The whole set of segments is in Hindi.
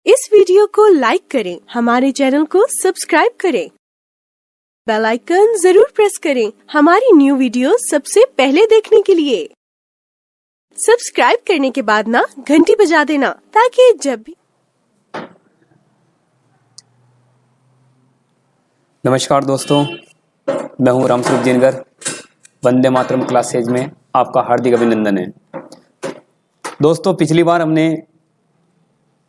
इस वीडियो को लाइक करें, हमारे चैनल को सब्सक्राइब करें, बेल आइकन जरूर प्रेस करें हमारी न्यू वीडियो सबसे पहले देखने के लिए। सब्सक्राइब करने के बाद ना घंटी बजा देना ताकि जब भी। नमस्कार दोस्तों, मैं हूं रामस्वरूप जिनगर। वंदे मातरम क्लासेज में आपका हार्दिक अभिनंदन है। दोस्तों, पिछली बार हमने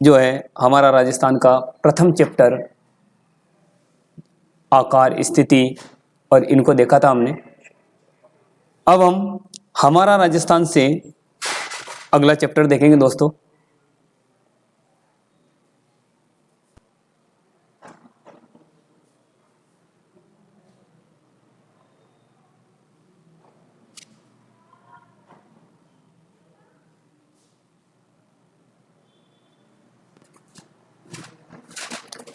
जो है हमारा राजस्थान का प्रथम चैप्टर आकार, स्थिति और इनको देखा था हमने। अब हम हमारा राजस्थान से अगला चैप्टर देखेंगे दोस्तों।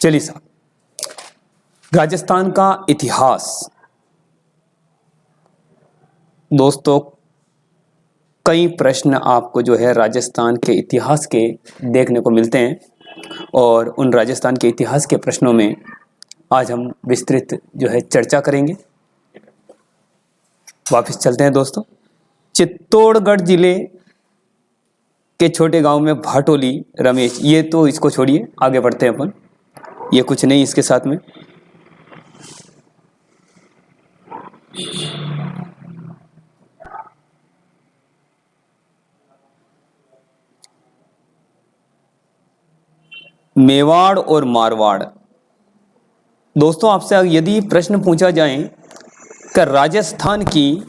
चलिए साहब, राजस्थान का इतिहास। दोस्तों, कई प्रश्न आपको जो है राजस्थान के इतिहास के देखने को मिलते हैं और उन राजस्थान के इतिहास के प्रश्नों में आज हम विस्तृत जो है चर्चा करेंगे। वापस चलते हैं दोस्तों। चित्तौड़गढ़ जिले के छोटे गांव में भाटोली रमेश, ये तो इसको छोड़िए, आगे बढ़ते हैं अपन। ये कुछ नहीं इसके साथ में। मेवाड़ और मारवाड़। दोस्तों, आपसे यदि प्रश्न पूछा जाए कि राजस्थान की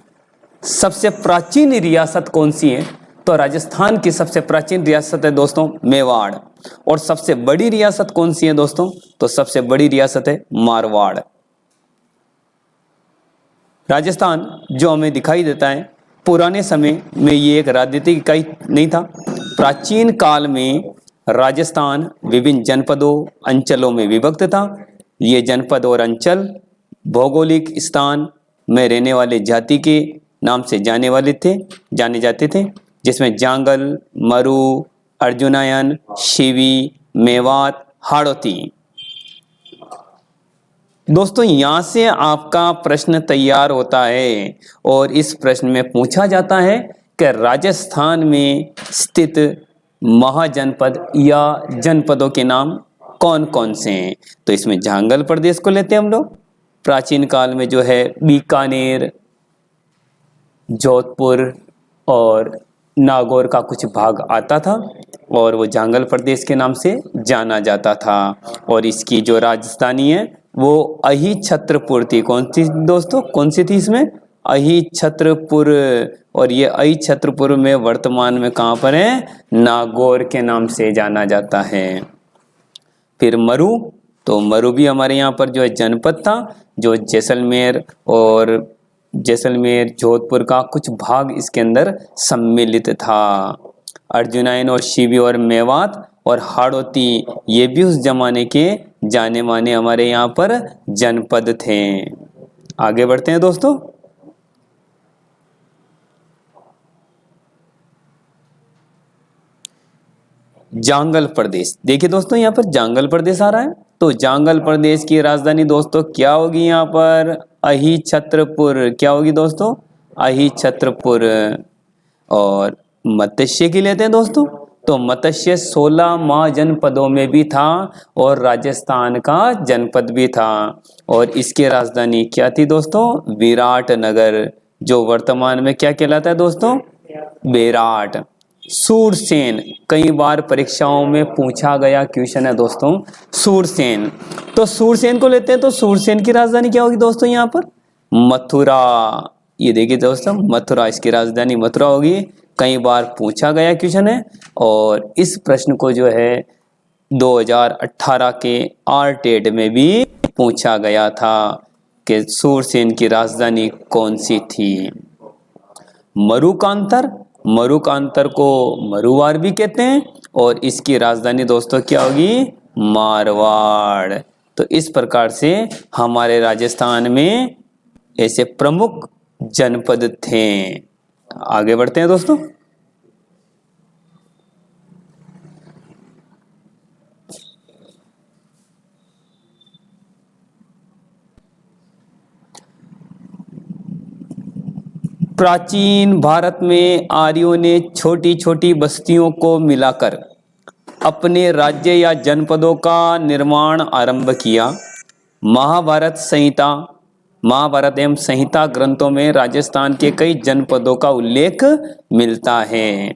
सबसे प्राचीन रियासत कौन सी है, तो राजस्थान की सबसे प्राचीन रियासत है दोस्तों मेवाड़। और सबसे बड़ी रियासत कौन सी है दोस्तों, तो सबसे बड़ी रियासत है मारवाड़। राजस्थान जो हमें दिखाई देता है, पुराने समय में ये एक राजनीतिक इकाई नहीं था। प्राचीन काल में राजस्थान विभिन्न जनपदों, अंचलों में विभक्त था। ये जनपद और अंचल भौगोलिक स्थान में रहने वाले जाति के नाम से जाने जाते थे, जिसमें जांगल, मरु, अर्जुनायन, शिवी, मेवात, हाड़ौती। दोस्तों, यहाँ से आपका प्रश्न तैयार होता है और इस प्रश्न में पूछा जाता है कि राजस्थान में स्थित महाजनपद या जनपदों के नाम कौन कौन से हैं। तो इसमें जांगल प्रदेश को लेते हैं हम लोग। प्राचीन काल में जो है बीकानेर, जोधपुर और नागौर का कुछ भाग आता था और वो जांगल प्रदेश के नाम से जाना जाता था। और इसकी जो राजधानी है वो अहिछत्रपुर थी। कौन सी दोस्तों, कौन सी थी इसमें? अहिछत्रपुर। और ये अहिछत्रपुर में वर्तमान में कहाँ पर है? नागौर के नाम से जाना जाता है। फिर मरु, तो मरु भी हमारे यहाँ पर जो है जनपद था, जो जैसलमेर जोधपुर का कुछ भाग इसके अंदर सम्मिलित था। अर्जुनायन और शिवी और मेवात और हाड़ौती, ये भी उस जमाने के जाने माने हमारे यहाँ पर जनपद थे। आगे बढ़ते हैं दोस्तों। जांगल प्रदेश, देखिए दोस्तों, यहाँ पर जांगल प्रदेश आ रहा है। तो जांगल प्रदेश की राजधानी दोस्तों क्या होगी? यहाँ पर अहिछत्रपुर। क्या होगी दोस्तों? अहिछत्रपुर। और मत्स्य की लेते हैं दोस्तों, तो मत्स्य 16 महाजनपदों में भी था और राजस्थान का जनपद भी था। और इसकी राजधानी क्या थी दोस्तों? विराटनगर, जो वर्तमान में क्या कहलाता है दोस्तों? बेराट। सूरसेन, कई बार परीक्षाओं में पूछा गया क्वेश्चन है दोस्तों, सूरसेन। तो सूरसेन को लेते हैं, तो सूरसेन की राजधानी क्या होगी दोस्तों? यहाँ पर मथुरा। ये देखिए दोस्तों, मथुरा, इसकी राजधानी मथुरा होगी। कई बार पूछा गया क्वेश्चन है और इस प्रश्न को जो है 2018 के आरटेड में भी पूछा गया था कि सूरसेन की राजधानी कौन सी थी। मरुकांतर को मरुवार भी कहते हैं और इसकी राजधानी दोस्तों क्या होगी? मारवाड़। तो इस प्रकार से हमारे राजस्थान में ऐसे प्रमुख जनपद थे। आगे बढ़ते हैं दोस्तों। प्राचीन भारत में आर्यों ने छोटी छोटी बस्तियों को मिलाकर अपने राज्य या जनपदों का निर्माण आरंभ किया। महाभारत एवं संहिता ग्रंथों में राजस्थान के कई जनपदों का उल्लेख मिलता है।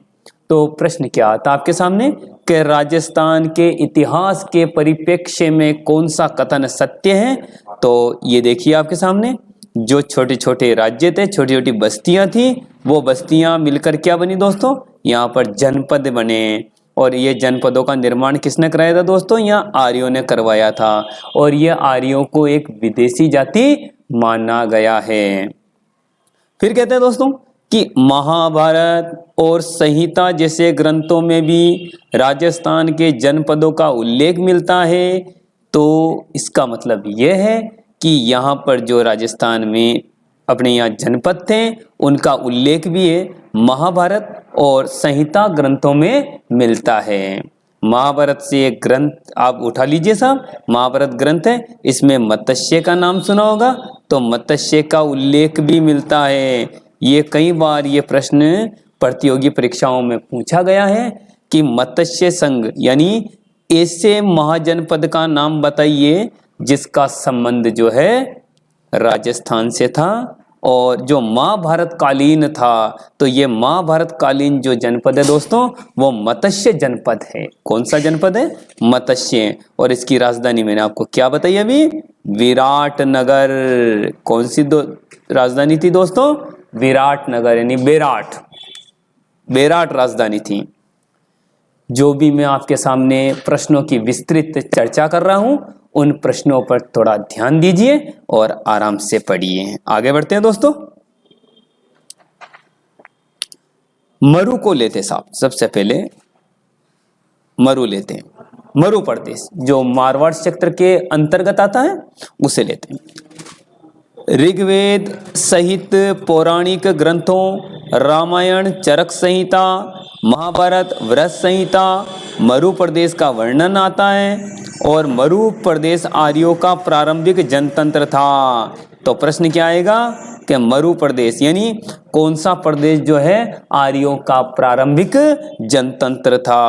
तो प्रश्न क्या आता आपके सामने कि राजस्थान के इतिहास के परिप्रेक्ष्य में कौन सा कथन सत्य है? तो ये देखिए आपके सामने, जो छोटे छोटे राज्य थे, छोटी छोटी बस्तियां थी, वो बस्तियां मिलकर क्या बनी दोस्तों? यहाँ पर जनपद बने। और ये जनपदों का निर्माण किसने कराया था दोस्तों? यहाँ आर्यों ने करवाया था। और ये आर्यों को एक विदेशी जाति माना गया है। फिर कहते हैं दोस्तों कि महाभारत और संहिता जैसे ग्रंथों में भी राजस्थान के जनपदों का उल्लेख मिलता है। तो इसका मतलब यह है कि यहाँ पर जो राजस्थान में अपने यहाँ जनपद थे उनका उल्लेख भी है महाभारत और संहिता ग्रंथों में मिलता है। महाभारत से एक ग्रंथ आप उठा लीजिए साहब, महाभारत ग्रंथ है, इसमें मत्स्य का नाम सुना होगा, तो मत्स्य का उल्लेख भी मिलता है। ये कई बार ये प्रश्न प्रतियोगी परीक्षाओं में पूछा गया है कि मत्स्य संघ यानी ऐसे महाजनपद का नाम बताइए जिसका संबंध जो है राजस्थान से था और जो महाभारत कालीन था। तो ये महाभारत कालीन जो जनपद है दोस्तों वो मत्स्य जनपद है। कौन सा जनपद है? मत्स्य। और इसकी राजधानी मैंने आपको क्या बताई अभी? विराटनगर। कौन सी राजधानी थी दोस्तों? विराटनगर यानी बेराट राजधानी थी। जो भी मैं आपके सामने प्रश्नों की विस्तृत चर्चा कर रहा हूं उन प्रश्नों पर थोड़ा ध्यान दीजिए और आराम से पढ़िए। आगे बढ़ते हैं दोस्तों। मरु को लेते साहब, सबसे पहले मरु लेते हैं। मरु प्रदेश जो मारवाड़ क्षेत्र के अंतर्गत आता है उसे लेते हैं। ऋग्वेद सहित पौराणिक ग्रंथों रामायण, चरक संहिता, महाभारत, वृहत संहिता मरु प्रदेश का वर्णन आता है। और मरु प्रदेश आर्यों का प्रारंभिक जनतंत्र था। तो प्रश्न क्या आएगा कि मरु प्रदेश यानी कौन सा प्रदेश जो है आर्यों का प्रारंभिक जनतंत्र था।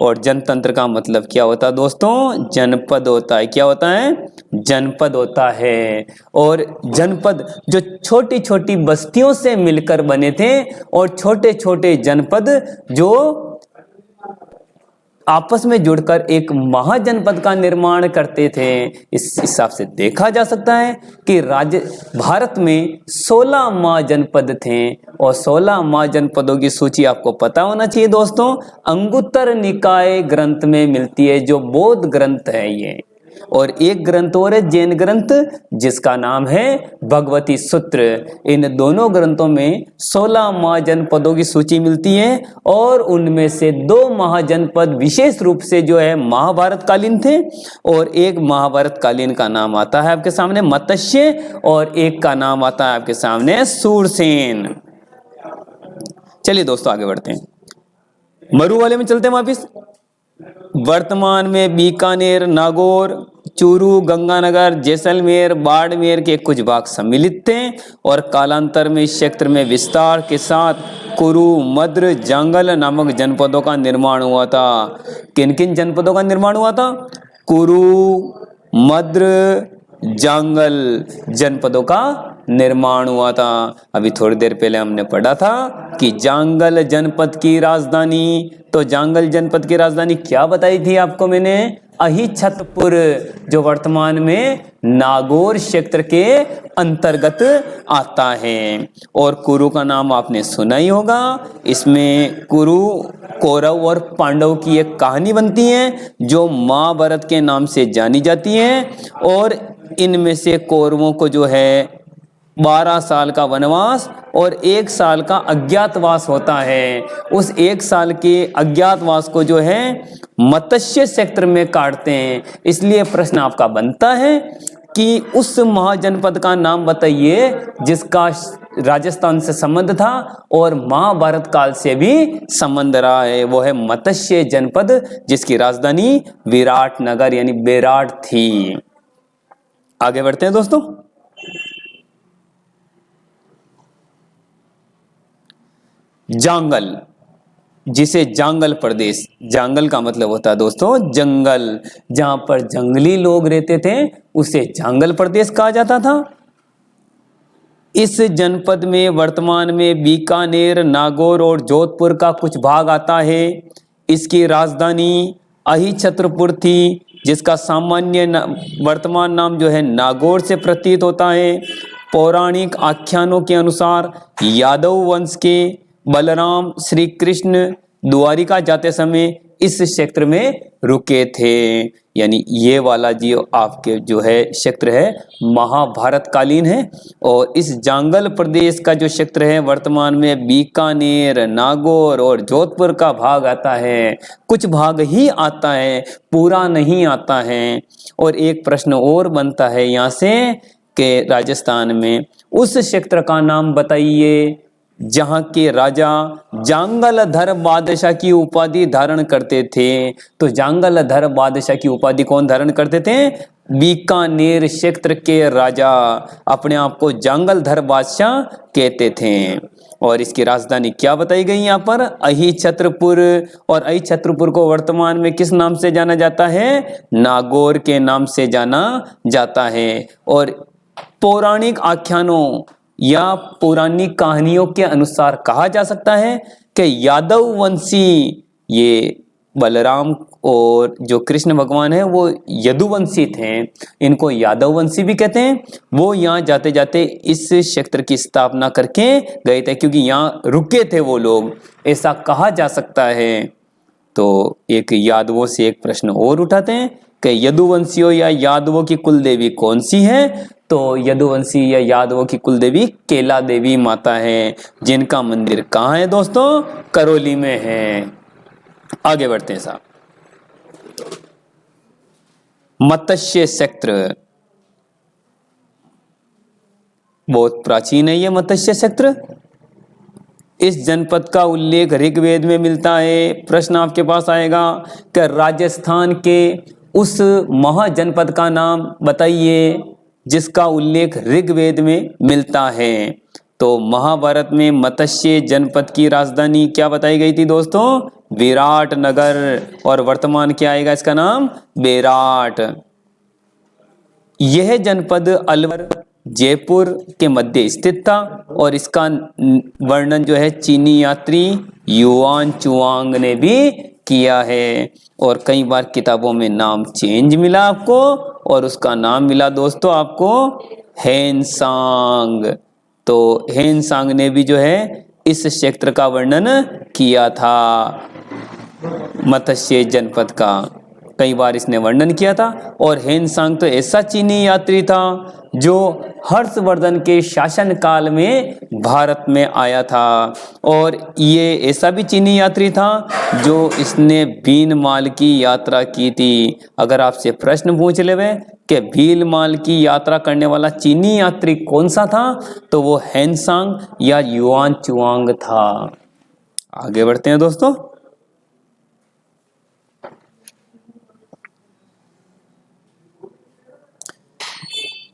और जनतंत्र का मतलब क्या होता है दोस्तों? जनपद होता है। क्या होता है? जनपद होता है। और जनपद जो छोटी छोटी बस्तियों से मिलकर बने थे और छोटे छोटे जनपद जो आपस में जुड़कर एक महाजनपद का निर्माण करते थे। इस हिसाब से देखा जा सकता है कि भारत में 16 महाजनपद थे। और 16 महाजनपदों की सूची आपको पता होना चाहिए दोस्तों, अंगुत्तर निकाय ग्रंथ में मिलती है जो बौद्ध ग्रंथ है ये। और एक ग्रंथ और है जैन ग्रंथ जिसका नाम है भगवती सूत्र। इन दोनों ग्रंथों में 16 महाजनपदों की सूची मिलती है और उनमें से 2 महाजनपद विशेष रूप से जो है महाभारत कालीन थे। और एक महाभारत कालीन का नाम आता है आपके सामने मत्स्य और एक का नाम आता है आपके सामने सूरसेन। चलिए दोस्तों आगे बढ़ते हैं। मरु वाले में चलते हैं वापिस। वर्तमान में बीकानेर, नागौर, चूरू, गंगानगर, जैसलमेर, बाड़मेर के कुछ भाग सम्मिलित थे। और कालांतर में इस क्षेत्र में विस्तार के साथ कुरु, मद्र, जांगल नामक जनपदों का निर्माण हुआ था। किन किन जनपदों का निर्माण हुआ था? कुरु, मद्र, जांगल जनपदों का निर्माण हुआ था। अभी थोड़ी देर पहले हमने पढ़ा था कि जांगल जनपद की राजधानी, तो जांगल जनपद की राजधानी क्या बताई थी आपको मैंने? अहिछत्रपुर, जो वर्तमान में नागौर क्षेत्र के अंतर्गत आता है। और कुरु का नाम आपने सुना ही होगा। इसमें कुरु कौरव और पांडव की एक कहानी बनती है जो महाभारत के नाम से जानी जाती है। और इनमें से कौरवों को जो है 12 साल का वनवास और 1 साल का अज्ञातवास होता है। उस 1 साल के अज्ञातवास को जो है मत्स्य क्षेत्र में काटते हैं। इसलिए प्रश्न आपका बनता है कि उस महाजनपद का नाम बताइए जिसका राजस्थान से संबंध था और महाभारत काल से भी संबंध रहा है। वो है मत्स्य जनपद जिसकी राजधानी विराटनगर यानी बेराट थी। आगे बढ़ते हैं दोस्तों। जांगल, जिसे जांगल प्रदेश, जांगल का मतलब होता है दोस्तों जंगल, जहां पर जंगली लोग रहते थे उसे जांगल प्रदेश कहा जाता था। इस जनपद में वर्तमान में बीकानेर, नागौर और जोधपुर का कुछ भाग आता है। इसकी राजधानी अहिछत्रपुर थी, जिसका सामान्य वर्तमान नाम जो है नागौर से प्रतीत होता है। पौराणिक आख्यानों के अनुसार यादव वंश के बलराम श्री कृष्ण द्वारिका जाते समय इस क्षेत्र में रुके थे। यानी ये वाला जो आपके जो है क्षेत्र है महाभारत कालीन है। और इस जांगल प्रदेश का जो क्षेत्र है वर्तमान में बीकानेर, नागौर और जोधपुर का भाग आता है। कुछ भाग ही आता है, पूरा नहीं आता है। और एक प्रश्न और बनता है यहाँ से कि राजस्थान में उस क्षेत्र का नाम बताइए जहां के राजा जांगलधर बादशाह की उपाधि धारण करते थे। तो जांगलधर बादशाह की उपाधि कौन धारण करते थे? बीकानेर क्षेत्र के राजा अपने आप को जांगलधर बादशाह कहते थे। और इसकी राजधानी क्या बताई गई यहाँ पर? अहिछत्रपुर। और अहिछत्रपुर को वर्तमान में किस नाम से जाना जाता है? नागौर के नाम से जाना जाता है। और पौराणिक आख्यानों या पौराणिक कहानियों के अनुसार कहा जा सकता है कि यादव वंशी ये बलराम और जो कृष्ण भगवान है वो यदुवंशी थे, इनको यादव वंशी भी कहते हैं। वो यहाँ जाते जाते इस क्षेत्र की स्थापना करके गए थे, क्योंकि यहाँ रुके थे वो लोग, ऐसा कहा जा सकता है। तो एक यादवों से एक प्रश्न और उठाते हैं कि यदुवंशियों या यादवों की कुल देवी कौन सी है? तो यदुवंशी या यादवों की कुल देवी केला देवी माता है, जिनका मंदिर कहाँ है दोस्तों? करौली में है। आगे बढ़ते हैं साहब। मत्स्य क्षेत्र बहुत प्राचीन है ये मत्स्य क्षेत्र। इस जनपद का उल्लेख ऋग्वेद में मिलता है। प्रश्न आपके पास आएगा कि राजस्थान के उस महाजनपद का नाम बताइए जिसका उल्लेख ऋग्वेद में मिलता है। तो महाभारत में मत्स्य जनपद की राजधानी क्या बताई गई थी दोस्तों? विराटनगर। और वर्तमान क्या आएगा इसका नाम? बेराट। यह जनपद अलवर, जयपुर के मध्य स्थित था। और इसका वर्णन जो है चीनी यात्री युआन चुआंग ने भी किया है। और कई बार किताबों में नाम चेंज मिला आपको, और उसका नाम मिला दोस्तों आपको हेनसांग। तो हेनसांग ने भी जो है इस क्षेत्र का वर्णन किया था, मत्स्य जनपद का कई बार इसने वर्णन किया था। और हेनसांग तो ऐसा चीनी यात्री था जो हर्षवर्धन के शासन काल में भारत में आया था। और ये ऐसा भी चीनी यात्री था जो इसने भीलमाल की यात्रा की थी। अगर आपसे प्रश्न पूछ लेवे कि भीलमाल की यात्रा करने वाला चीनी यात्री कौन सा था, तो वो हेनसांग या युआन चुआंग था। आगे बढ़ते हैं दोस्तों।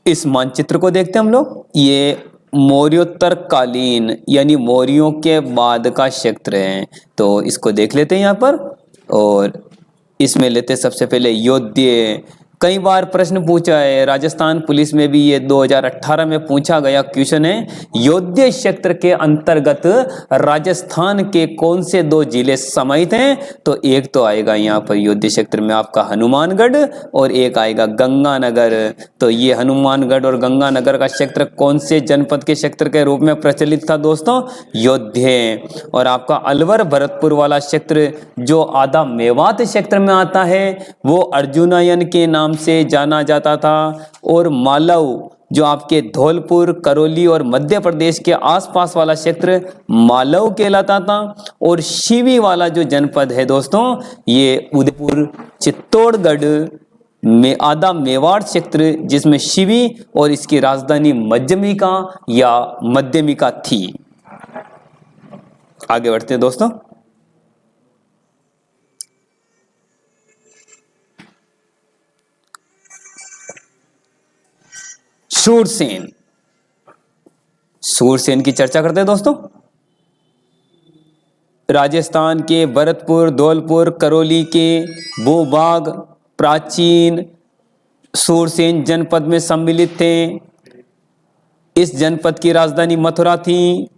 इस मानचित्र को देखते हैं हम लोग। ये मौर्योत्तर कालीन यानी मौर्यों के बाद का क्षेत्र है। तो इसको देख लेते हैं यहाँ पर। और इसमें लेते हैं सबसे पहले योध्य। कई बार प्रश्न पूछा है, राजस्थान पुलिस में भी ये 2018 में पूछा गया क्वेश्चन है, योध्य क्षेत्र के अंतर्गत राजस्थान के कौन से 2 जिले समाहित हैं? तो एक तो आएगा यहाँ पर योध्य क्षेत्र में आपका हनुमानगढ़, और एक आएगा गंगानगर। तो ये हनुमानगढ़ और गंगानगर का क्षेत्र कौन से जनपद के क्षेत्र के रूप में प्रचलित था दोस्तों? योध्य। और आपका अलवर भरतपुर वाला क्षेत्र जो आधा मेवात क्षेत्र में आता है वो अर्जुनयन के नाम से जाना जाता था। और मालव जो आपके धौलपुर, करौली और मध्य प्रदेश के आसपास वाला क्षेत्र मालव कहलाता था। और शिवी वाला जो जनपद है दोस्तों ये उदयपुर, चित्तौड़गढ़ में आधा मेवाड़ क्षेत्र जिसमें शिवी और इसकी राजधानी मध्यमिका या मध्यमिका थी। आगे बढ़ते हैं दोस्तों। शूरसेन, शूरसेन की चर्चा करते हैं दोस्तों। राजस्थान के भरतपुर, धौलपुर, करौली के भूभाग प्राचीन सूरसेन जनपद में सम्मिलित थे। इस जनपद की राजधानी मथुरा थी।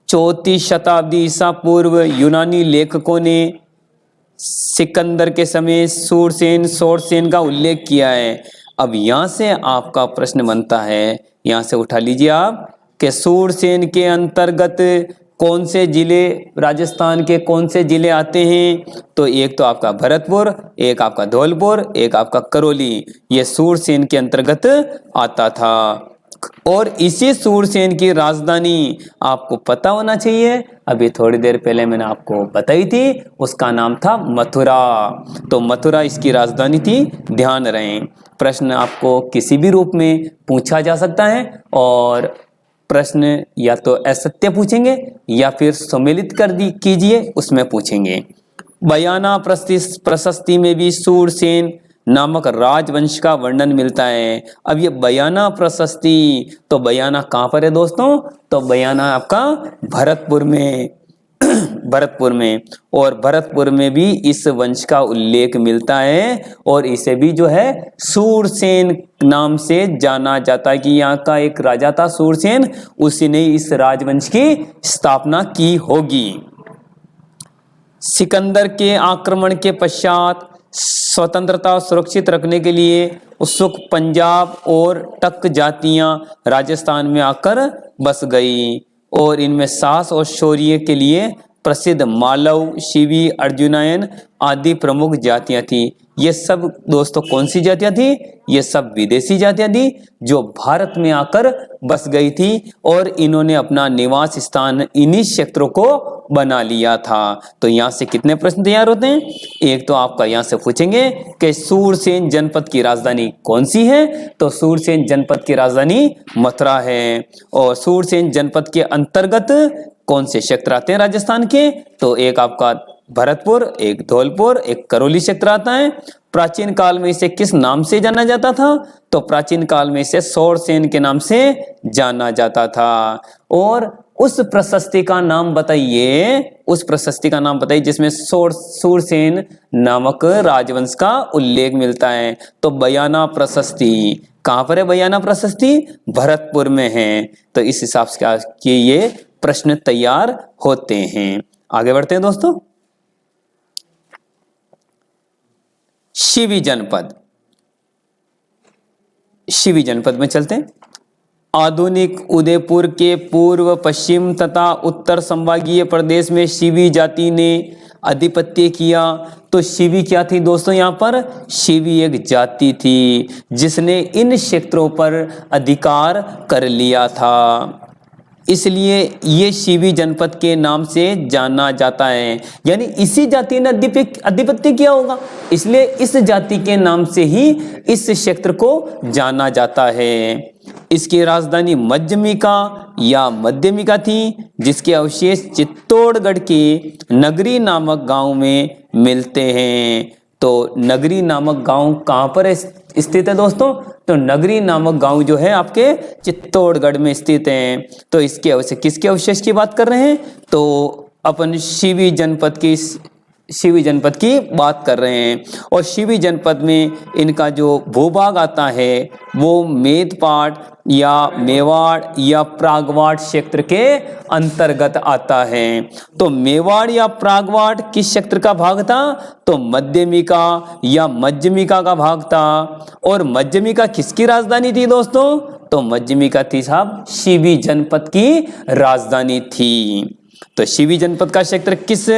34 शताब्दी ईसा पूर्व यूनानी लेखकों ने सिकंदर के समय शोरसेन का उल्लेख किया है। अब यहाँ से आपका प्रश्न बनता है, यहाँ से उठा लीजिए आप कि शूरसेन के अंतर्गत कौन से जिले, राजस्थान के कौन से जिले आते हैं? तो एक तो आपका भरतपुर, एक आपका धौलपुर, एक आपका करौली, ये शूरसेन के अंतर्गत आता था। और इसी शूरसेन की राजधानी आपको पता होना चाहिए, अभी थोड़ी देर पहले मैंने आपको बताई थी, उसका नाम था मथुरा। तो मथुरा इसकी राजधानी थी, ध्यान रहे। प्रश्न आपको किसी भी रूप में पूछा जा सकता है और प्रश्न या तो असत्य पूछेंगे या फिर सम्मिलित कीजिए, उसमें पूछेंगे। बयाना प्रशस्ति में भी शूरसेन नामक राजवंश का वर्णन मिलता है। अब ये बयाना प्रशस्ति, तो बयाना कहाँ पर है दोस्तों? तो बयाना आपका भरतपुर में भरतपुर में, और भरतपुर में भी इस वंश का उल्लेख मिलता है और इसे भी जो है शूरसेन नाम से जाना जाता है कि यहाँ का एक राजा था शूरसेन, उसी ने इस राजवंश की स्थापना की होगी। सिकंदर के आक्रमण के पश्चात स्वतंत्रता सुरक्षित रखने के लिए उत्सुक पंजाब और टक जातियां राजस्थान में आकर बस गई और इनमें साहस और शौर्य के लिए प्रसिद्ध मालव, शिवी, अर्जुनयन आदि प्रमुख जातियां थी। ये सब दोस्तों कौन सी जातियां थी? ये सब विदेशी जातियां थी जो भारत में आकर बस गई थी और इन्होंने अपना निवास स्थान इन्हीं क्षेत्रों को बना लिया था। तो यहाँ से कितने प्रश्न तैयार होते हैं? एक तो आपका यहाँ से पूछेंगे कि शूरसेन जनपद की राजधानी कौन सी है? तो शूरसेन जनपद की राजधानी मथुरा है। और शूरसेन जनपद के अंतर्गत कौन से क्षेत्र आते हैं राजस्थान के? तो एक आपका भरतपुर, एक धौलपुर, एक करौली क्षेत्र आता है। प्राचीन काल में इसे किस नाम से जाना जाता था? तो प्राचीन काल में इसे शूरसेन के नाम से जाना जाता था। और उस प्रशस्ति का नाम बताइए, उस प्रशस्ति का नाम बताइए जिसमें शूरसेन नामक राजवंश का उल्लेख मिलता है। तो बयाना प्रशस्ति कहाँ पर है? बयाना प्रशस्ति भरतपुर में है। तो इस हिसाब से क्या कि ये प्रश्न तैयार होते हैं। आगे बढ़ते हैं दोस्तों। शिवी जनपद, शिवी जनपद में चलते हैं। आधुनिक उदयपुर के पूर्व, पश्चिम तथा उत्तर संभागीय प्रदेश में शिवी जाति ने आधिपत्य किया। तो शिवी क्या थी दोस्तों? यहाँ पर शिवी एक जाति थी जिसने इन क्षेत्रों पर अधिकार कर लिया था, इसलिए ये शिवी जनपद के नाम से जाना जाता है। यानी इसी जाति ने आधिपत्य किया होगा, इसलिए इस जाति के नाम से ही इस क्षेत्र को जाना जाता है। इसकी राजधानी मध्यमिका या मध्यमिका थी, जिसके अवशेष चित्तौड़गढ़ के नगरी नामक गांव में मिलते हैं। तो नगरी नामक गांव कहाँ पर स्थित है दोस्तों? तो नगरी नामक गांव जो है आपके चित्तौड़गढ़ में स्थित है। तो इसके अवशेष, किसके अवशेष की बात कर रहे हैं? तो अपन शिवी जनपद की बात कर रहे हैं। और शिवी जनपद में इनका जो भूभाग आता है वो मेदपाट या मेवाड़ या प्रागवाड़ क्षेत्र के अंतर्गत आता है। तो मेवाड़ या प्रागवाड़ किस क्षेत्र का भाग था? तो मध्यमिका या मध्यमिका का भाग था। और मध्यमिका किसकी राजधानी थी दोस्तों? तो मध्यमिका थी साहब शिवी जनपद की राजधानी थी। तो शिवी जनपद का क्षेत्र किस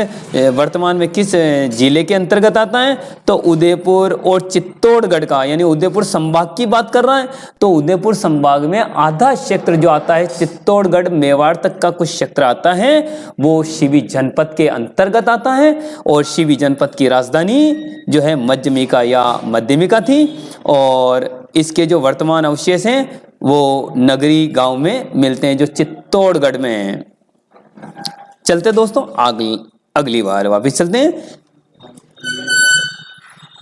वर्तमान में किस जिले के अंतर्गत आता है? तो उदयपुर और चित्तौड़गढ़ का, यानी उदयपुर संभाग की बात कर रहा है। तो उदयपुर संभाग में आधा क्षेत्र जो आता है चित्तौड़गढ़ मेवाड़ तक का कुछ क्षेत्र आता है वो शिवी जनपद के अंतर्गत आता है। और शिवी जनपद की राजधानी जो है मध्यमिका या मध्यमिका थी। और इसके जो वर्तमान अवशेष हैं वो नगरी गांव में मिलते हैं जो चित्तौड़गढ़ में है। चलते दोस्तों अगली बार वापिस चलते हैं।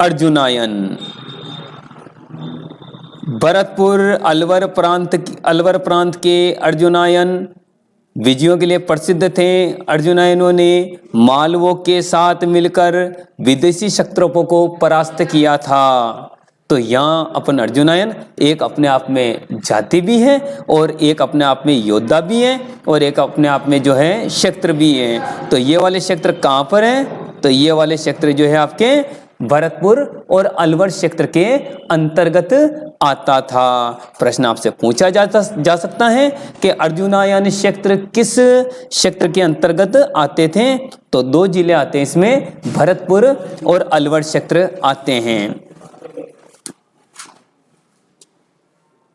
अर्जुनायन, भरतपुर अलवर प्रांत के अर्जुनायन विजयों के लिए प्रसिद्ध थे। अर्जुनयनों ने मालवों के साथ मिलकर विदेशी शत्रुओं को परास्त किया था। तो यहाँ अपन अर्जुनयन एक अपने आप में जाति भी है और एक अपने आप में योद्धा भी है और एक अपने आप में जो है क्षेत्र भी है। तो ये वाले क्षेत्र कहाँ पर हैं? तो ये वाले क्षेत्र जो है आपके भरतपुर और अलवर क्षेत्र के अंतर्गत आता था। प्रश्न आपसे पूछा जा सकता है कि अर्जुनयन क्षेत्र किस क्षेत्र के अंतर्गत आते थे? तो 2 जिले आते हैं इसमें, भरतपुर और अलवर क्षेत्र आते हैं।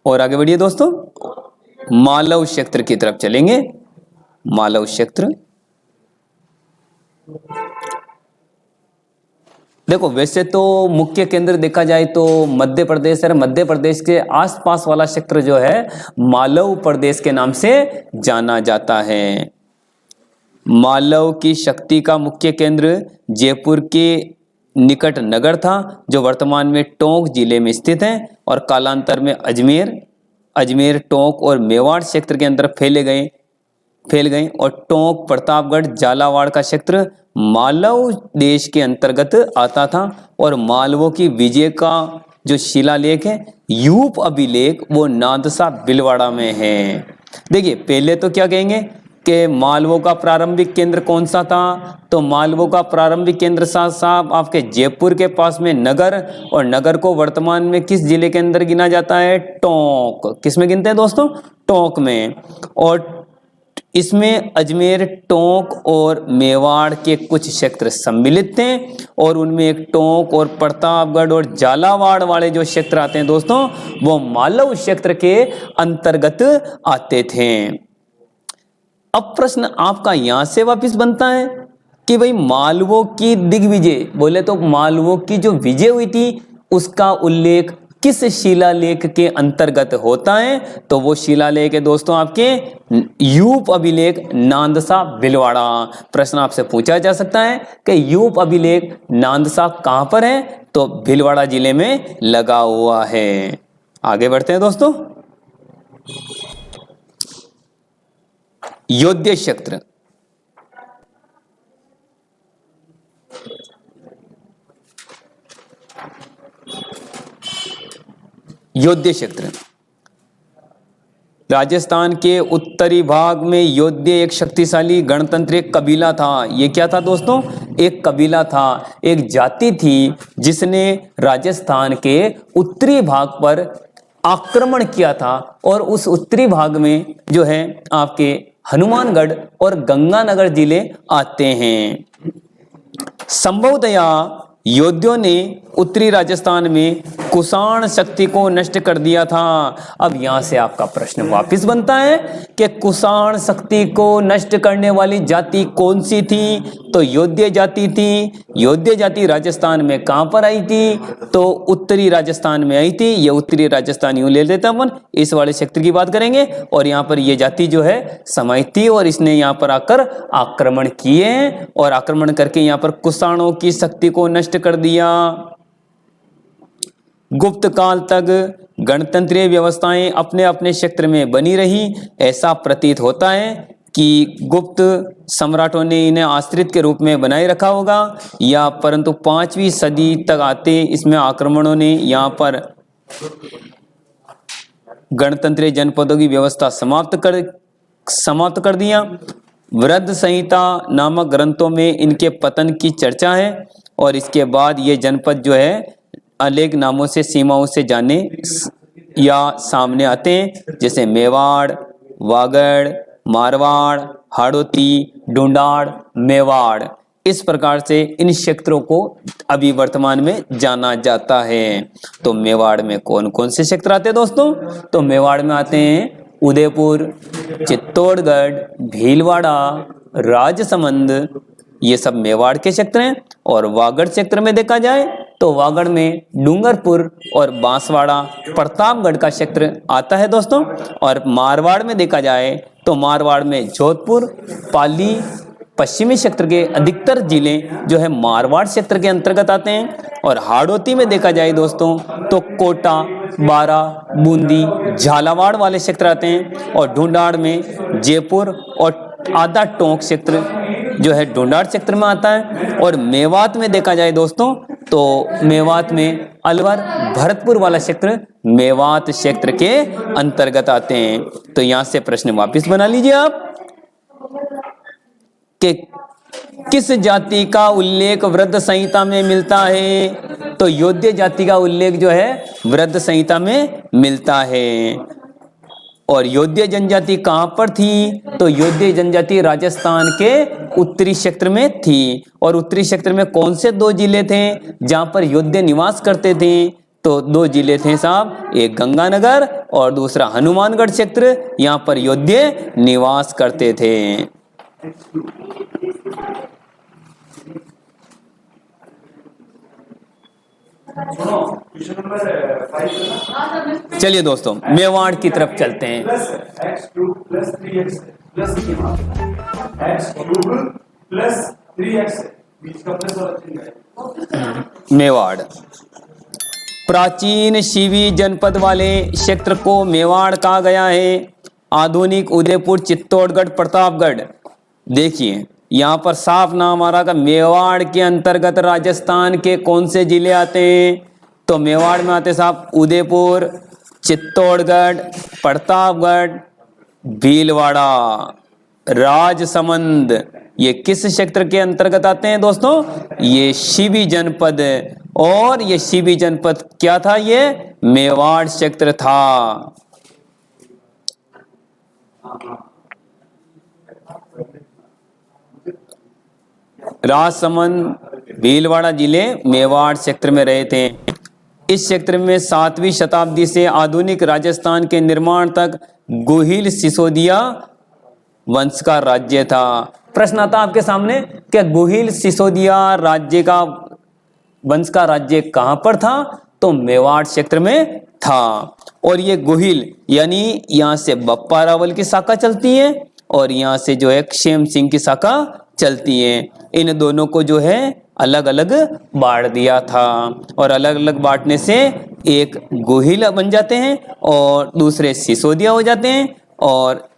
और आगे बढ़िए दोस्तों, मालव क्षेत्र की तरफ चलेंगे। मालव क्षेत्र, देखो वैसे तो मुख्य केंद्र देखा जाए तो मध्य प्रदेश है। मध्य प्रदेश के आसपास वाला क्षेत्र जो है मालव प्रदेश के नाम से जाना जाता है। मालव की शक्ति का मुख्य केंद्र जयपुर के निकट नगर था, जो वर्तमान में टोंक जिले में स्थित है और कालांतर में अजमेर, टोंक और मेवाड़ क्षेत्र के अंदर फैल गए और टोंक, प्रतापगढ़, झालावाड़ का क्षेत्र मालव देश के अंतर्गत आता था। और मालवों की विजय का जो शिलालेख है, यूप अभिलेख, वो नादसा भीलवाड़ा में है। देखिए पहले तो क्या कहेंगे कि मालवों का प्रारंभिक केंद्र कौन सा था? तो मालवों का प्रारंभिक केंद्र साहब आपके जयपुर के पास में नगर, और नगर को वर्तमान में किस जिले के अंदर गिना जाता है? टोंक। किस में गिनते हैं दोस्तों? टोंक में। और इसमें अजमेर, टोंक और मेवाड़ के कुछ क्षेत्र सम्मिलित थे और उनमें एक टोंक और प्रतापगढ़ और झालावाड़ वाले जो क्षेत्र आते हैं दोस्तों, वो मालव क्षेत्र के अंतर्गत आते थे। अब प्रश्न आपका यहां से वापस बनता है कि भाई मालवों की दिग्विजय, बोले तो मालवों की जो विजय हुई थी उसका उल्लेख किस शिलालेख के अंतर्गत होता है? तो वो शिलालेख है दोस्तों आपके यूप अभिलेख नादसा भीलवाड़ा। प्रश्न आपसे पूछा जा सकता है कि यूप अभिलेख नादसा कहां पर है? तो भीलवाड़ा जिले में लगा हुआ है। आगे बढ़ते हैं दोस्तों। योध्य क्षेत्र, योध्य क्षेत्र राजस्थान के उत्तरी भाग में योध्य एक शक्तिशाली गणतंत्री कबीला था। ये क्या था दोस्तों? एक कबीला था, एक जाति थी जिसने राजस्थान के उत्तरी भाग पर आक्रमण किया था। और उस उत्तरी भाग में जो है आपके हनुमानगढ़ और गंगानगर जिले आते हैं। संभवतया योद्धियों ने उत्तरी राजस्थान में कुषाण शक्ति को नष्ट कर दिया था। अब यहां से आपका प्रश्न वापस बनता है कि कुषाण शक्ति को नष्ट करने वाली जाति कौन सी थी? तो योध्य जाति थी। योध्य जाति राजस्थान में कहां पर आई थी? तो उत्तरी राजस्थान में आई थी। ये उत्तरी राजस्थान यूं ले लेते अपन, इस वाले क्षेत्र की बात करेंगे। और यहाँ पर ये जाति जो है समाई थी और इसने यहाँ पर आकर आक्रमण किए हैं और आक्रमण करके यहाँ पर कुषाणों की शक्ति को नष्ट कर दिया। गुप्त काल तक गणतंत्रीय व्यवस्थाएं अपने अपने क्षेत्र में बनी रही। ऐसा प्रतीत होता है कि गुप्त सम्राटों ने इन्हें आश्रित के रूप में बनाए रखा होगा, या परंतु 5वीं सदी तक आते इसमें आक्रमणों ने यहाँ पर गणतंत्रीय जनपदों की व्यवस्था समाप्त कर दिया। वृद्ध संहिता नामक ग्रंथों में इनके पतन की चर्चा है और इसके बाद ये जनपद जो है अनेक नामों से, सीमाओं से जाने या सामने आते हैं, जैसे मेवाड़, वागड़, मारवाड़, हाड़ौती, ढूंढाड़, मेवाड़। इस प्रकार से इन क्षेत्रों को अभी वर्तमान में जाना जाता है। तो मेवाड़ में कौन कौन से क्षेत्र आते हैं दोस्तों? तो मेवाड़ में आते हैं उदयपुर, चित्तौड़गढ़, भीलवाड़ा, राजसमंद, ये सब मेवाड़ के क्षेत्र हैं। और वागड़ क्षेत्र में देखा जाए तो वागड़ में डूंगरपुर और बांसवाड़ा, प्रतापगढ़ का क्षेत्र आता है दोस्तों। और मारवाड़ में देखा जाए तो मारवाड़ में जोधपुर, पाली, पश्चिमी क्षेत्र के अधिकतर जिले जो है मारवाड़ क्षेत्र के अंतर्गत आते हैं। और हाड़ौती में देखा जाए दोस्तों तो कोटा, बारा, बूंदी, झालावाड़ वाले क्षेत्र आते हैं। और ढूंढाड़ में जयपुर और आधा टोंक क्षेत्र जो है ढूंढाड़ क्षेत्र में आता है। और मेवात में देखा जाए दोस्तों तो मेवात में अलवर, भरतपुर वाला क्षेत्र मेवात क्षेत्र के अंतर्गत आते हैं। तो यहां से प्रश्न वापस बना लीजिए आप कि किस जाति का उल्लेख वृद्ध संहिता में मिलता है। तो योद्य जाति का उल्लेख जो है वृद्ध संहिता में मिलता है। और योद्य जनजाति कहां पर थी। तो योद्य जनजाति राजस्थान के उत्तरी क्षेत्र में थी। और उत्तरी क्षेत्र में कौन से 2 जिले थे जहां पर योद्य निवास करते थे। तो 2 जिले थे साहब, एक गंगानगर और दूसरा हनुमानगढ़ क्षेत्र। यहां पर योद्य निवास करते थे। चलिए दोस्तों मेवाड़ की तरफ चलते हैं। मेवाड़ प्राचीन शिवी जनपद वाले क्षेत्र को मेवाड़ कहा गया है। आधुनिक उदयपुर, चित्तौड़गढ़, प्रतापगढ़। देखिए यहाँ पर साफ नाम आ रहा का मेवाड़ के अंतर्गत राजस्थान के कौन से जिले आते हैं। तो मेवाड़ में आते साहब उदयपुर, चित्तौड़गढ़, प्रतापगढ़, भीलवाड़ा, राजसमंद। ये किस क्षेत्र के अंतर्गत आते हैं दोस्तों। ये शिवी जनपद। और ये शिवी जनपद क्या था, ये मेवाड़ क्षेत्र था। राजसमंद, भीलवाड़ा जिले मेवाड़ क्षेत्र में रहे थे। इस क्षेत्र में 7वीं शताब्दी से आधुनिक राजस्थान के निर्माण तक गोहिल सिसोदिया वंश का राज्य था। प्रश्न आता आपके सामने क्या गोहिल सिसोदिया राज्य का वंश का राज्य कहां पर था। तो मेवाड़ क्षेत्र में था। और ये गोहिल यानी यहां से बप्पा रावल की शाखा चलती है और यहां से जो है क्षेम सिंह की शाखा चलती है। इन दोनों को जो है अलग अलग बांट दिया था। और अलग अलग बांटने से एक गोहिल बन जाते हैं और दूसरे सिसोदिया हो जाते हैं। और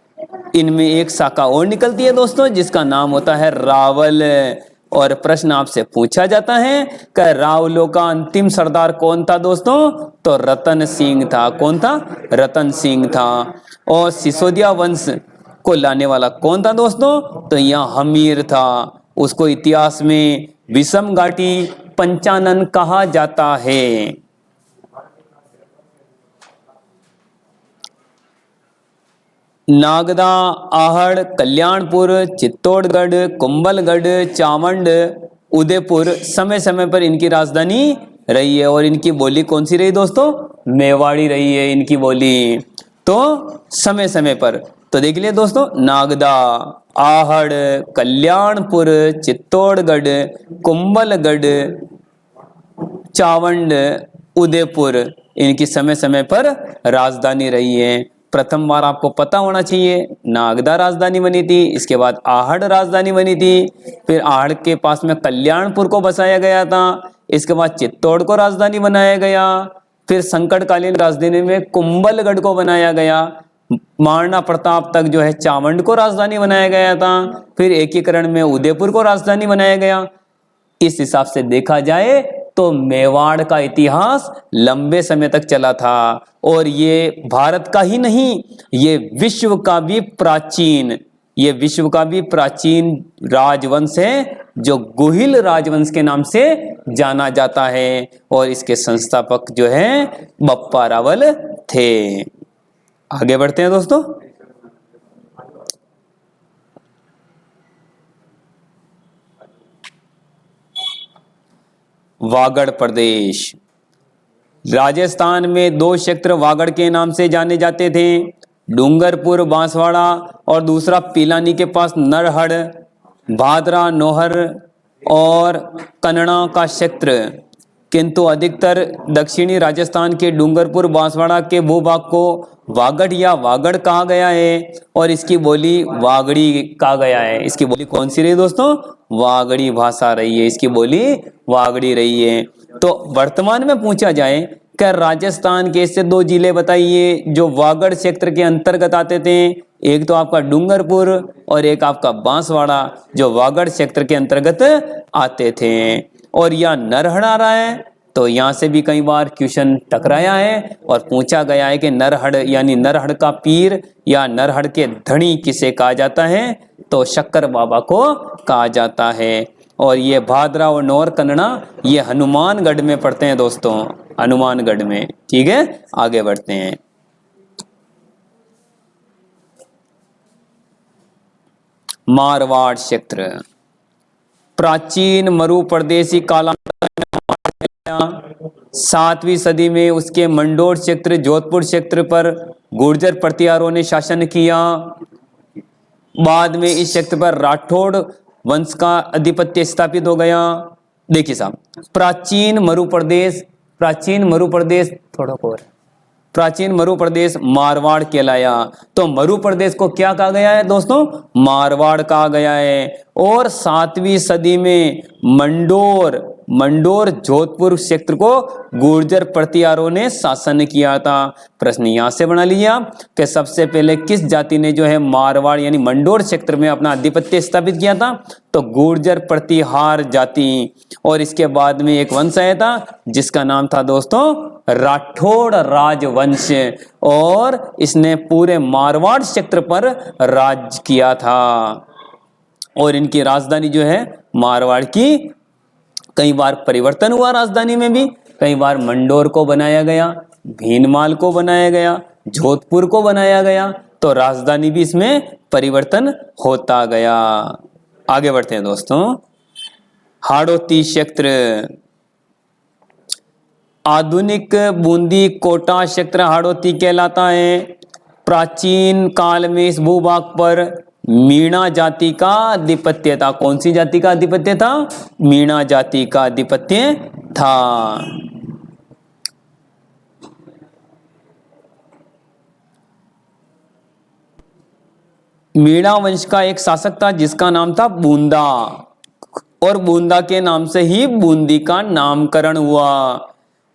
इनमें एक शाखा और निकलती है दोस्तों जिसका नाम होता है रावल। और प्रश्न आपसे पूछा जाता है कि रावलों का अंतिम सरदार कौन था दोस्तों। तो रतन सिंह था। कौन था, रतन सिंह था। और सिसोदिया वंश को लाने वाला कौन था दोस्तों। तो यहाँ हमीर था। उसको इतिहास में विषम घाटी पंचानन कहा जाता है। नागदा, आहड़, कल्याणपुर, चित्तौड़गढ़, कुंभलगढ़, चावंड, उदयपुर समय समय पर इनकी राजधानी रही है। और इनकी बोली कौन सी रही दोस्तों, मेवाड़ी रही है इनकी बोली। तो समय समय पर तो देख लिया दोस्तों, नागदा, आहड़, कल्याणपुर, चित्तौड़गढ़, कुंभलगढ़, चावंड, उदयपुर इनकी समय समय पर राजधानी रही है। प्रथम बार आपको पता होना चाहिए नागदा राजधानी बनी थी, इसके बाद आहड़ राजधानी बनी थी, फिर आहड़ के पास में कल्याणपुर को बसाया गया था, इसके बाद चित्तौड़ को राजधानी बनाया गया, फिर संकटकालीन राजधानी में कुंभलगढ़ को बनाया गया, महाराणा प्रताप तक जो है चावंड को राजधानी बनाया गया था, फिर एकीकरण में उदयपुर को राजधानी बनाया गया। इस हिसाब से देखा जाए तो मेवाड़ का इतिहास लंबे समय तक चला था और ये भारत का ही नहीं, ये विश्व का भी प्राचीन राजवंश है जो गोहिल राजवंश के नाम से जाना जाता है और इसके संस्थापक जो है बप्पा रावल थे। आगे बढ़ते हैं दोस्तों। वागड़ प्रदेश, राजस्थान में 2 क्षेत्र वागड़ के नाम से जाने जाते थे, डूंगरपुर बांसवाड़ा और दूसरा पिलानी के पास नरहड़, भादरा, नौहर और कन्नड़ा का क्षेत्र। किंतु अधिकतर दक्षिणी राजस्थान के डूंगरपुर बांसवाड़ा के भूभाग को वागड़ या वागड़ कहा गया है और इसकी बोली वागड़ी कहा गया है। इसकी बोली कौन सी रही दोस्तों, वागड़ी भाषा रही है, इसकी बोली वागड़ी रही है। तो वर्तमान में पूछा जाए कि राजस्थान के ऐसे दो जिले बताइए जो वागड़ क्षेत्र के अंतर्गत आते थे। एक तो आपका डूंगरपुर और एक आपका बांसवाड़ा, जो वागड़ क्षेत्र के अंतर्गत आते थे। और यह नरहड़ आ रहा है, तो यहाँ से भी कई बार क्वेश्चन टकराया है और पूछा गया है कि नरहड़ यानी नरहड़ का पीर या नरहड़ के धनी किसे कहा जाता है, तो शक्कर बाबा को कहा जाता है। और ये भादरा और नौर कन्नड़ा ये हनुमानगढ़ में पड़ते हैं दोस्तों, हनुमानगढ़ में। ठीक है, आगे बढ़ते हैं। मारवाड़ क्षेत्र प्राचीन मरु प्रदेशी कालांतर में 7वीं सदी में उसके मंडोर क्षेत्र जोधपुर क्षेत्र पर गुर्जर प्रतिहारों ने शासन किया। बाद में इस क्षेत्र पर राठौड़ वंश का आधिपत्य स्थापित हो गया। देखिए साहब, प्राचीन मरु प्रदेश मारवाड़ कहलाया। तो मरु प्रदेश को क्या कहा गया है दोस्तों, मारवाड़ कहा गया है। और 7वीं सदी में मंडोर जोधपुर क्षेत्र को गुर्जर प्रतिहारों ने शासन किया था। प्रश्न यहां से बना लीजिए आप कि सबसे पहले किस जाति ने जो है मारवाड़ यानी मंडोर क्षेत्र में अपना आधिपत्य स्थापित किया था, तो गुर्जर प्रतिहार जाति। और इसके बाद में एक वंश आया था जिसका नाम था दोस्तों राठौड़ राजवंश, और इसने पूरे मारवाड़ क्षेत्र पर राज किया था। और इनकी राजधानी जो है मारवाड़ की कई बार परिवर्तन हुआ, राजधानी में भी कई बार मंडोर को बनाया गया, भीनमाल को बनाया गया, जोधपुर को बनाया गया, तो राजधानी भी इसमें परिवर्तन होता गया। आगे बढ़ते हैं दोस्तों। हाड़ौती क्षेत्र आधुनिक बूंदी कोटा क्षेत्र हाड़ौती कहलाता है। प्राचीन काल में इस भूभाग पर मीणा जाति का आधिपत्य था। कौन सी जाति का आधिपत्य था, मीणा जाति का आधिपत्य था। मीणा वंश का एक शासक था जिसका नाम था बूंदा, और बूंदा के नाम से ही बूंदी का नामकरण हुआ।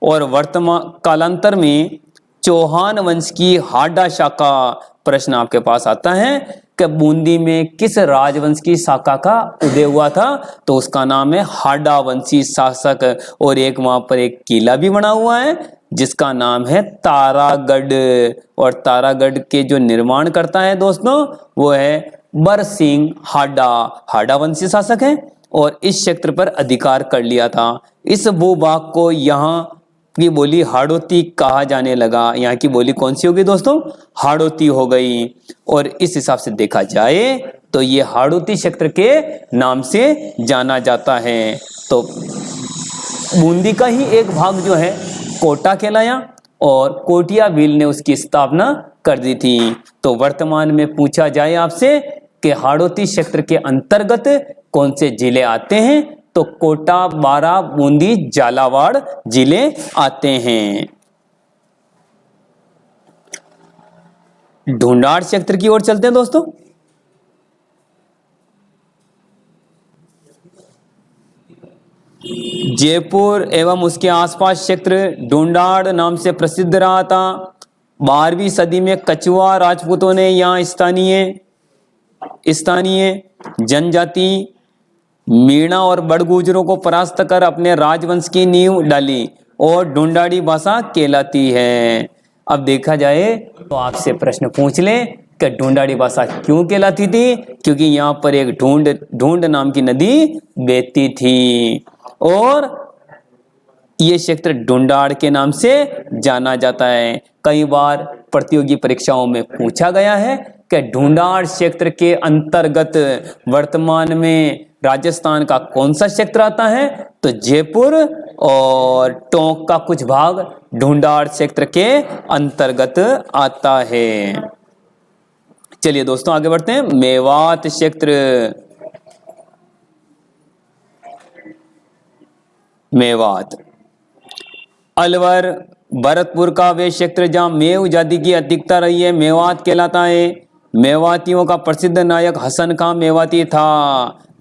और वर्तमान कालांतर में चौहान वंश की हाडा शाखा, प्रश्न आपके पास आता है कि बूंदी में किस राजवंश की शाखा का उदय हुआ था, तो उसका नाम है हाडा वंशी शासक। और एक वहां पर एक किला भी बना हुआ है जिसका नाम है तारागढ़। और तारागढ़ के जो निर्माण करता है दोस्तों वो है बरसिंह हाडा वंशी शासक है, और इस क्षेत्र पर अधिकार कर लिया था। इस भूभाग को यहाँ की बोली हाड़ौती कहा जाने लगा। यहाँ की बोली कौन सी होगी दोस्तों, हाड़ौती हो गई। और इस हिसाब से देखा जाए तो ये हाड़ौती क्षेत्र के नाम से जाना जाता है। तो बूंदी का ही एक भाग जो है कोटा कहलाया, और कोटिया भील ने उसकी स्थापना कर दी थी। तो वर्तमान में पूछा जाए आपसे कि हाड़ौती क्षेत्र के अंतर्गत कौन से जिले आते हैं, तो कोटा, बारा, बूंदी, झालावाड़ जिले आते हैं। ढूंढाड़ क्षेत्र की ओर चलते हैं दोस्तों। जयपुर एवं उसके आसपास क्षेत्र ढूंढाड़ नाम से प्रसिद्ध रहा था। 12वीं सदी में कछुआ राजपूतों ने यहाँ स्थानीय जनजाति मीणा और बड़गुजरों को परास्त कर अपने राजवंश की नींव डाली, और ढूंढाड़ी भाषा कहलाती है। अब देखा जाए तो आपसे प्रश्न पूछ ले कि ढूंढाड़ी भाषा क्यों कहलाती थी, क्योंकि यहाँ पर एक ढूंढ नाम की नदी बहती थी, और ये क्षेत्र ढूंढाड़ के नाम से जाना जाता है। कई बार प्रतियोगी परीक्षाओं में पूछा गया है कि ढूंढाड़ क्षेत्र के अंतर्गत वर्तमान में राजस्थान का कौन सा क्षेत्र आता है, तो जयपुर और टोंक का कुछ भाग ढूंढाड़ क्षेत्र के अंतर्गत आता है। चलिए दोस्तों आगे बढ़ते हैं। मेवात क्षेत्र, मेवात अलवर भरतपुर का वे क्षेत्र जहां मेव जाति की अधिकता रही है मेवात कहलाता है। मेवातियों का प्रसिद्ध नायक हसन खां मेवाती था।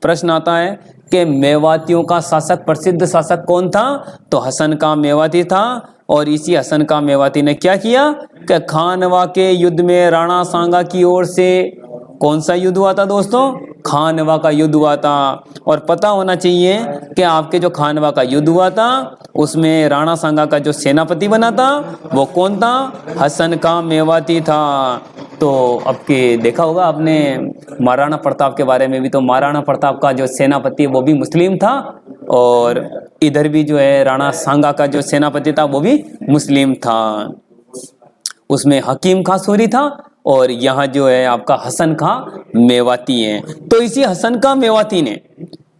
प्रश्न आता है कि मेवातियों का शासक, प्रसिद्ध शासक कौन था? तो हसन का मेवाती था। और इसी हसन का मेवाती ने क्या किया कि खानवा के युद्ध में राणा सांगा की ओर से, कौन सा युद्ध हुआ था दोस्तों? खानवा का युद्ध हुआ था। और पता होना चाहिए कि आपके जो खानवा का युद्ध हुआ था उसमें राणा सांगा का जो सेनापति बना था वो कौन था? हसन का मेवाती था। तो अब के देखा होगा आपने महाराणा प्रताप के बारे में भी, तो महाराणा प्रताप का जो सेनापति वो भी मुस्लिम था, और इधर भी जो है राणा सांगा का जो सेनापति था वो भी मुस्लिम था। उसमें हकीम खां सूरी था और यहाँ जो है आपका हसन खां मेवाती है। तो इसी हसन खां मेवाती ने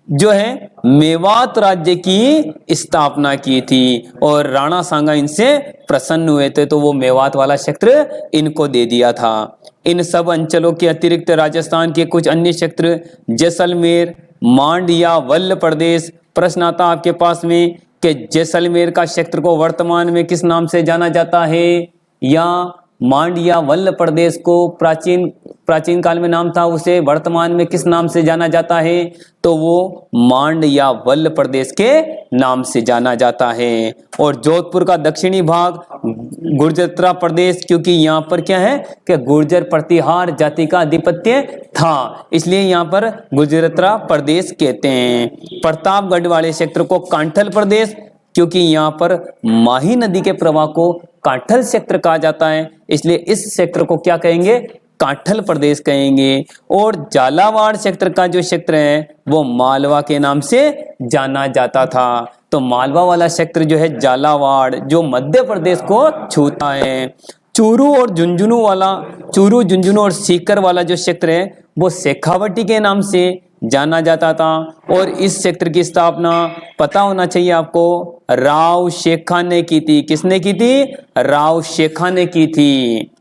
जो है मेवात राज्य की स्थापना की थी और राणा सांगा इनसे प्रसन्न हुए थे, तो वो मेवात वाला क्षेत्र इनको दे दिया था। इन सब अंचलों के अतिरिक्त राजस्थान के कुछ अन्य क्षेत्र जैसलमेर, मांड या वल्ल प्रदेश, प्रश्न आता आपके पास में कि जैसलमेर का क्षेत्र को वर्तमान में किस नाम से जाना जाता है, या मांड या वल्ल प्रदेश को प्राचीन काल में नाम था, उसे वर्तमान में किस नाम से जाना जाता है? तो वो मांड या वल्ल प्रदेश के नाम से जाना जाता है। और जोधपुर का दक्षिणी भाग गुर्जरता प्रदेश, क्योंकि यहाँ पर क्या है कि गुर्जर प्रतिहार जाति का आधिपत्य था, इसलिए यहाँ पर गुर्जरता प्रदेश कहते हैं। प्रतापगढ़ वाले क्षेत्र को कांठल प्रदेश, क्योंकि यहाँ पर माही नदी के प्रवाह को कांठल क्षेत्र कहा जाता है, इसलिए इस क्षेत्र को क्या कहेंगे? कांठल प्रदेश कहेंगे। और झालावाड़ क्षेत्र का जो क्षेत्र है वो मालवा के नाम से जाना जाता था। तो मालवा वाला क्षेत्र जो है झालावाड़, जो मध्य प्रदेश को छूता है। चूरू झुंझुनू और सीकर वाला जो क्षेत्र है वो शेखावटी के नाम से जाना जाता था। और इस क्षेत्र की स्थापना पता होना चाहिए आपको, राव शेखा ने की थी। किसने की थी? राव शेखा ने की थी।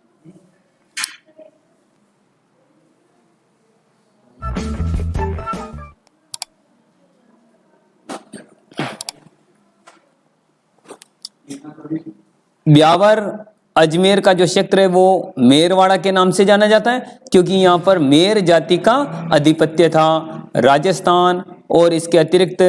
ब्यावर अजमेर का जो क्षेत्र है वो मेरवाड़ा के नाम से जाना जाता है, क्योंकि यहाँ पर मेर जाति का आधिपत्य था। राजस्थान और इसके अतिरिक्त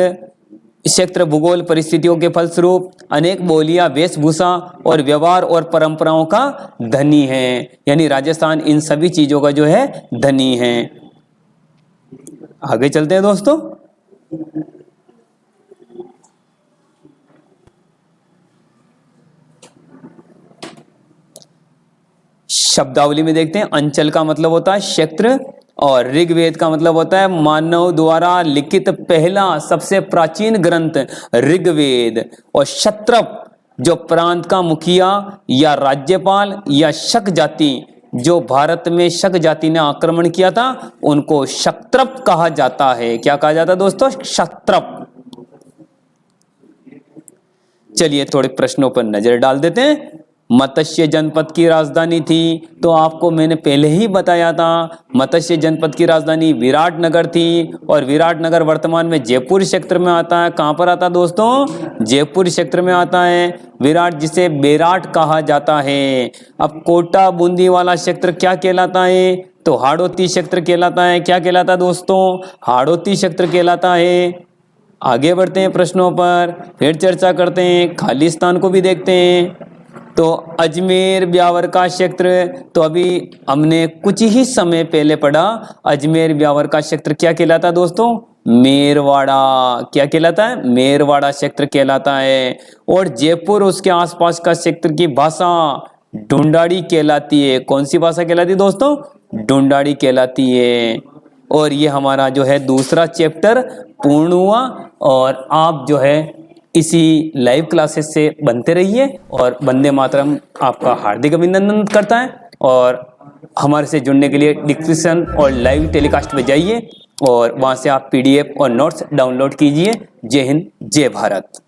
क्षेत्र भूगोल परिस्थितियों के फलस्वरूप अनेक बोलियां, वेशभूषा और व्यवहार और परंपराओं का धनी है, यानी राजस्थान इन सभी चीजों का जो है धनी है। आगे चलते हैं दोस्तों। शब्दावली में देखते हैं, अंचल का मतलब होता है क्षेत्र, और ऋग्वेद का मतलब होता है मानव द्वारा लिखित पहला सबसे प्राचीन ग्रंथ ऋग्वेद। और क्षत्रप जो प्रांत का मुखिया या राज्यपाल या शक जाति, जो भारत में शक जाति ने आक्रमण किया था उनको क्षत्रप कहा जाता है। क्या कहा जाता है दोस्तों? क्षत्रप। चलिए थोड़े प्रश्नों पर नजर डाल देते हैं। मत्स्य जनपद की राजधानी थी, तो आपको मैंने पहले ही बताया था मत्स्य जनपद की राजधानी विराटनगर थी, और विराटनगर वर्तमान में जयपुर क्षेत्र में आता है। कहां पर आता है दोस्तों? जयपुर क्षेत्र में आता है विराट, जिसे बेराट कहा जाता है। अब कोटा बूंदी वाला क्षेत्र क्या कहलाता है? तो हाड़ौती क्षेत्र कहलाता है। क्या कहलाता है दोस्तों? हाड़ौती क्षेत्र कहलाता है। आगे बढ़ते हैं प्रश्नों पर, फिर चर्चा करते हैं, खालिस्तान को भी देखते हैं। तो अजमेर ब्यावर का क्षेत्र, तो अभी हमने कुछ ही समय पहले पढ़ा, अजमेर ब्यावर का क्षेत्र क्या कहलाता है दोस्तों? मेरवाड़ा। क्या कहलाता है? मेरवाड़ा क्षेत्र कहलाता है। और जयपुर उसके आसपास का क्षेत्र की भाषा ढूंढाड़ी कहलाती है। कौन सी भाषा कहलाती है दोस्तों? ढूंढाड़ी कहलाती है। और ये हमारा जो है दूसरा चैप्टर पूर्ण हुआ, और आप जो है इसी लाइव क्लासेस से बनते रहिए। और वंदे मातरम आपका हार्दिक अभिनंदन करता है। और हमारे से जुड़ने के लिए डिस्क्रिप्शन और लाइव टेलीकास्ट में जाइए और वहां से आप PDF और नोट्स डाउनलोड कीजिए। जय हिंद, जय भारत।